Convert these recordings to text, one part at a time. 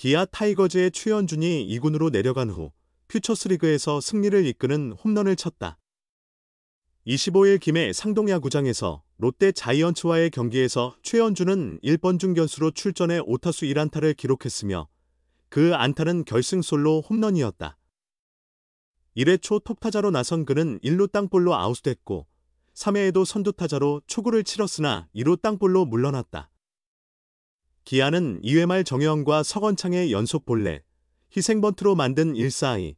기아 타이거즈의 최연준이 2군으로 내려간 후 퓨처스리그에서 승리를 이끄는 홈런을 쳤다. 25일 김해 상동야구장에서 롯데 자이언츠와의 경기에서 최연준은 1번 중견수로 출전해 5타수 1안타를 기록했으며 그 안타는 결승 솔로 홈런이었다. 1회 초 톱타자로 나선 그는 1루 땅볼로 아웃됐고 3회에도 선두타자로 초구를 치렀으나 2루 땅볼로 물러났다. 기아는 2회 말 정혜원과 서건창의 연속 볼넷, 희생번트로 만든 1-4-2,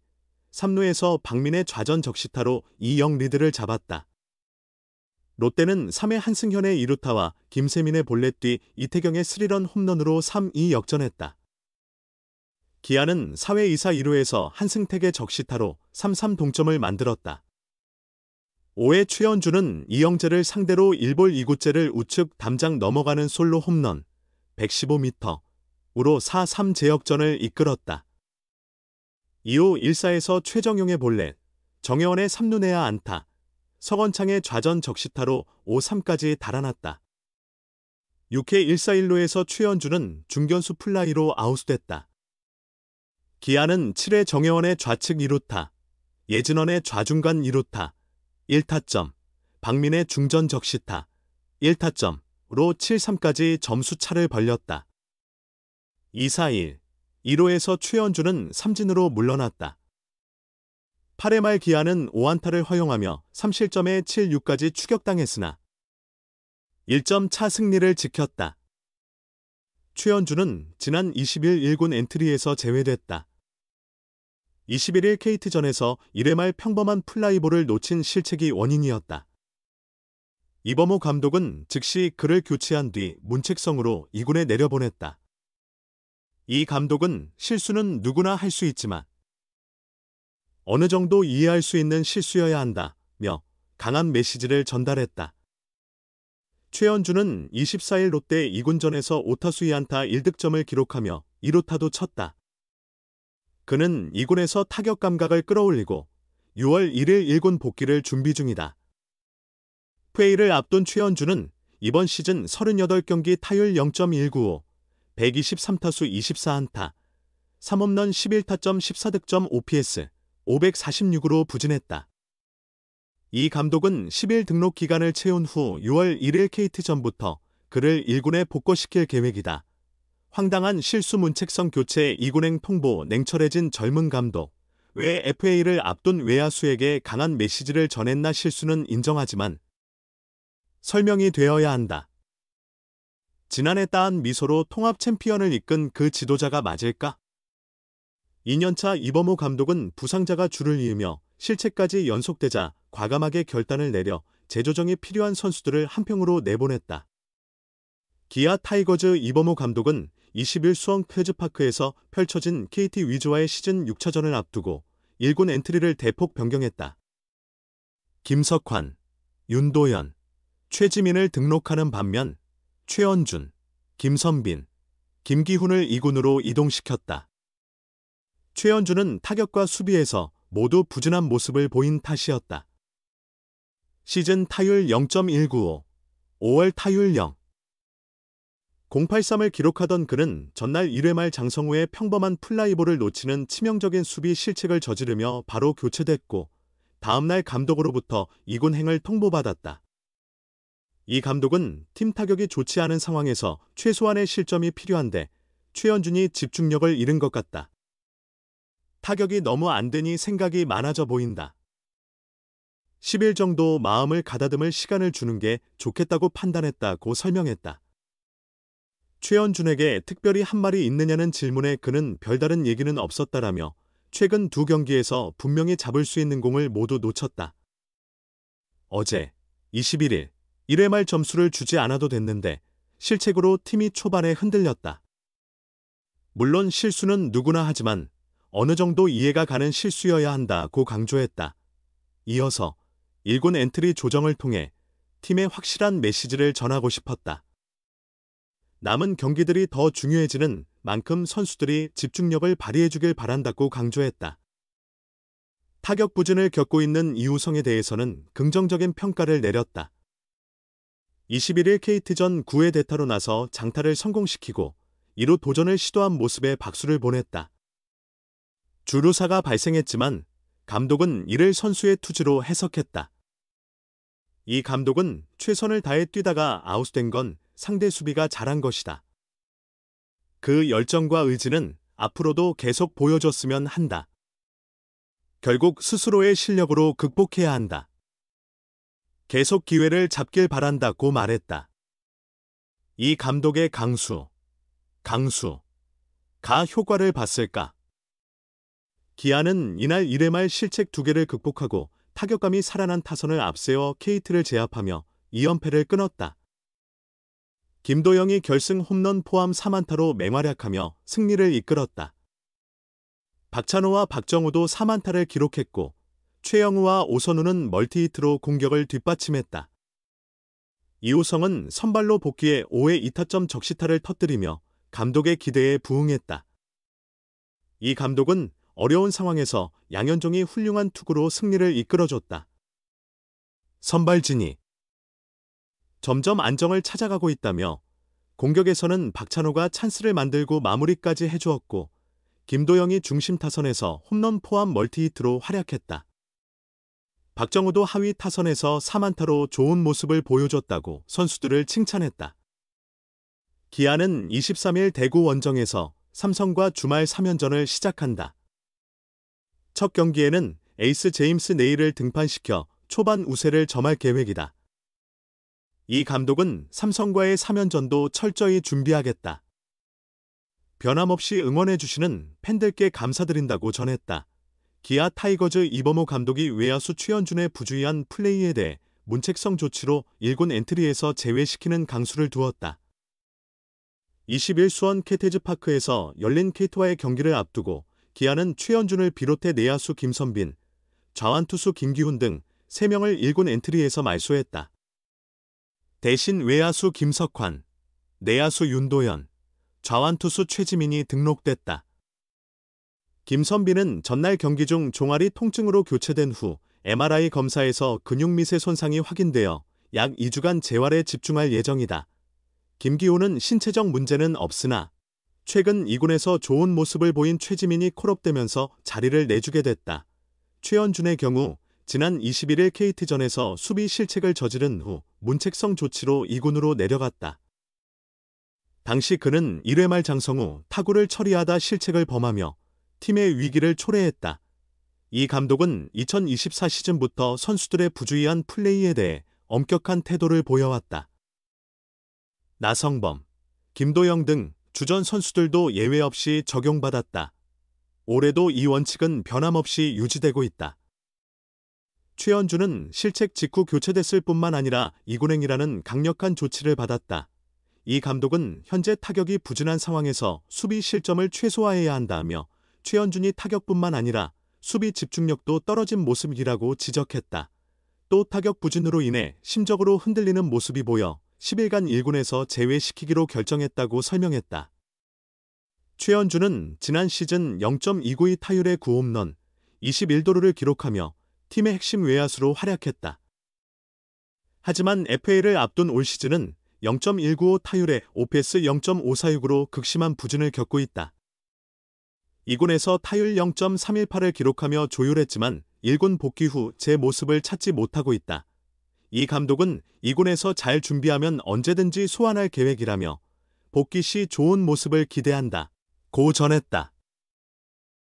3루에서 박민의 좌전 적시타로 2-0 리드를 잡았다. 롯데는 3회 한승현의 2루타와 김세민의 볼넷 뒤 이태경의 스리런 홈런으로 3-2 역전했다. 기아는 4회 2사 2루에서 한승택의 적시타로 3-3 동점을 만들었다. 5회 최연준은 이영재를 상대로 1볼 2구째를 우측 담장 넘어가는 솔로 홈런 115m으로 4-3 제역전을 이끌었다. 이후 1사에서 최정용의 볼넷, 정혜원의 3루 내야 안타, 서건창의 좌전 적시타로 5-3까지 달아났다. 6회 1사 1루에서 최연준은 중견수 플라이로 아웃됐다. 기아는 7회 정혜원의 좌측 2루타, 예진원의 좌중간 2루타, 1타점, 박민의 중전 적시타, 1타점으로 7-3까지 점수차를 벌렸다. 2-4-1, 1호에서 최연준은 삼진으로 물러났다. 8회 말 기아는 5안타를 허용하며 3실점에 7-6까지 추격당했으나 1점 차 승리를 지켰다. 최연준은 지난 20일 1군 엔트리에서 제외됐다. 21일 KT전에서 1회 말 평범한 플라이볼을 놓친 실책이 원인이었다. 이범호 감독은 즉시 그를 교체한 뒤 문책성으로 2군에 내려보냈다. 이 감독은 실수는 누구나 할 수 있지만 어느 정도 이해할 수 있는 실수여야 한다며 강한 메시지를 전달했다. 최연준은 24일 롯데 2군전에서 5타수 2안타 1득점을 기록하며 2루타도 쳤다. 그는 2군에서 타격 감각을 끌어올리고 6월 1일 1군 복귀를 준비 중이다. FA를 앞둔 최연준은 이번 시즌 38경기 타율 0.195, 123타수 24안타, 3홈런 11타점 14득점 OPS 546으로 부진했다. 이 감독은 10일 등록 기간을 채운 후 6월 1일 KT전부터 그를 1군에 복귀시킬 계획이다. 황당한 실수 문책성 교체 2군행 통보 냉철해진 젊은 감독. 왜 FA를 앞둔 외야수에게 강한 메시지를 전했나 실수는 인정하지만 설명이 되어야 한다. 지난해 따한 미소로 통합 챔피언을 이끈 그 지도자가 맞을까? 2년차 이범호 감독은 부상자가 줄을 이으며 실책까지 연속되자 과감하게 결단을 내려 재조정이 필요한 선수들을 한평으로 내보냈다. 기아 타이거즈 이범호 감독은 20일 수원 패즈파크에서 펼쳐진 KT 위즈와의 시즌 6차전을 앞두고 1군 엔트리를 대폭 변경했다. 김석환, 윤도현, 최지민을 등록하는 반면 최연준, 김선빈, 김기훈을 2군으로 이동시켰다. 최연준은 타격과 수비에서 모두 부진한 모습을 보인 탓이었다. 시즌 타율 0.195, 5월 타율 0. 083을 기록하던 그는 전날 1회 말 장성우의 평범한 플라이볼을 놓치는 치명적인 수비 실책을 저지르며 바로 교체됐고 다음날 감독으로부터 2군행을 통보받았다. 이 감독은 팀 타격이 좋지 않은 상황에서 최소한의 실점이 필요한데 최연준이 집중력을 잃은 것 같다. 타격이 너무 안 되니 생각이 많아져 보인다. 10일 정도 마음을 가다듬을 시간을 주는 게 좋겠다고 판단했다고 설명했다. 최연준에게 특별히 한 말이 있느냐는 질문에 그는 별다른 얘기는 없었다라며 최근 2경기에서 분명히 잡을 수 있는 공을 모두 놓쳤다. 어제 21일 1회 말 점수를 주지 않아도 됐는데 실책으로 팀이 초반에 흔들렸다. 물론 실수는 누구나 하지만 어느 정도 이해가 가는 실수여야 한다고 강조했다. 이어서 1군 엔트리 조정을 통해 팀에 확실한 메시지를 전하고 싶었다. 남은 경기들이 더 중요해지는 만큼 선수들이 집중력을 발휘해주길 바란다고 강조했다. 타격 부진을 겪고 있는 이우성에 대해서는 긍정적인 평가를 내렸다. 21일 KT전 9회 대타로 나서 장타를 성공시키고 2루 도전을 시도한 모습에 박수를 보냈다. 주루사가 발생했지만 감독은 이를 선수의 투지로 해석했다. 이 감독은 최선을 다해 뛰다가 아웃된 건 상대 수비가 잘한 것이다. 그 열정과 의지는 앞으로도 계속 보여줬으면 한다. 결국 스스로의 실력으로 극복해야 한다. 계속 기회를 잡길 바란다고 말했다. 이 감독의 강수가 효과를 봤을까? 기아는 이날 1회 말 실책 2개를 극복하고 타격감이 살아난 타선을 앞세워 KT를 제압하며 2연패를 끊었다. 김도영이 결승 홈런 포함 4안타로 맹활약하며 승리를 이끌었다. 박찬호와 박정우도 4안타를 기록했고 최영우와 오선우는 멀티히트로 공격을 뒷받침했다. 이호성은 선발로 복귀해 5회 2타점 적시타를 터뜨리며 감독의 기대에 부응했다. 이 감독은 어려운 상황에서 양현종이 훌륭한 투구로 승리를 이끌어줬다. 선발진이 점점 안정을 찾아가고 있다며 공격에서는 박찬호가 찬스를 만들고 마무리까지 해주었고 김도영이 중심 타선에서 홈런 포함 멀티히트로 활약했다. 박정우도 하위 타선에서 3안타로 좋은 모습을 보여줬다고 선수들을 칭찬했다. 기아는 23일 대구 원정에서 삼성과 주말 3연전을 시작한다. 첫 경기에는 에이스 제임스 네일을 등판시켜 초반 우세를 점할 계획이다. 이 감독은 삼성과의 3연전도 철저히 준비하겠다. 변함없이 응원해주시는 팬들께 감사드린다고 전했다. 기아 타이거즈 이범호 감독이 외야수 최현준의 부주의한 플레이에 대해 문책성 조치로 1군 엔트리에서 제외시키는 강수를 두었다. 20일 수원 캐태즈파크에서 열린 KT와의 경기를 앞두고 기아는 최현준을 비롯해 내야수 김선빈, 좌완투수 김기훈 등 3명을 1군 엔트리에서 말소했다. 대신 외야수 김석환, 내야수 윤도현, 좌완투수 최지민이 등록됐다. 김선빈은 전날 경기 중 종아리 통증으로 교체된 후 MRI 검사에서 근육미세 손상이 확인되어 약 2주간 재활에 집중할 예정이다. 김기훈은 신체적 문제는 없으나 최근 2군에서 좋은 모습을 보인 최지민이 콜업되면서 자리를 내주게 됐다. 최현준의 경우 지난 21일 KT전에서 수비 실책을 저지른 후 문책성 조치로 2군으로 내려갔다. 당시 그는 1회 말 장성우 타구를 처리하다 실책을 범하며 팀의 위기를 초래했다. 이 감독은 2024 시즌부터 선수들의 부주의한 플레이에 대해 엄격한 태도를 보여왔다. 나성범, 김도영 등 주전 선수들도 예외 없이 적용받았다. 올해도 이 원칙은 변함없이 유지되고 있다. 최현준은 실책 직후 교체됐을 뿐만 아니라 2군행이라는 강력한 조치를 받았다. 이 감독은 현재 타격이 부진한 상황에서 수비 실점을 최소화해야 한다며 최현준이 타격뿐만 아니라 수비 집중력도 떨어진 모습이라고 지적했다. 또 타격 부진으로 인해 심적으로 흔들리는 모습이 보여 10일간 1군에서 제외시키기로 결정했다고 설명했다. 최현준은 지난 시즌 0.292 타율의 9홈런, 21도루를 기록하며 팀의 핵심 외야수로 활약했다. 하지만 FA를 앞둔 올 시즌은 0.195 타율에 OPS 0.546으로 극심한 부진을 겪고 있다. 2군에서 타율 0.318을 기록하며 조율했지만 1군 복귀 후 제 모습을 찾지 못하고 있다. 이 감독은 2군에서 잘 준비하면 언제든지 소환할 계획이라며 복귀 시 좋은 모습을 기대한다. 고 전했다.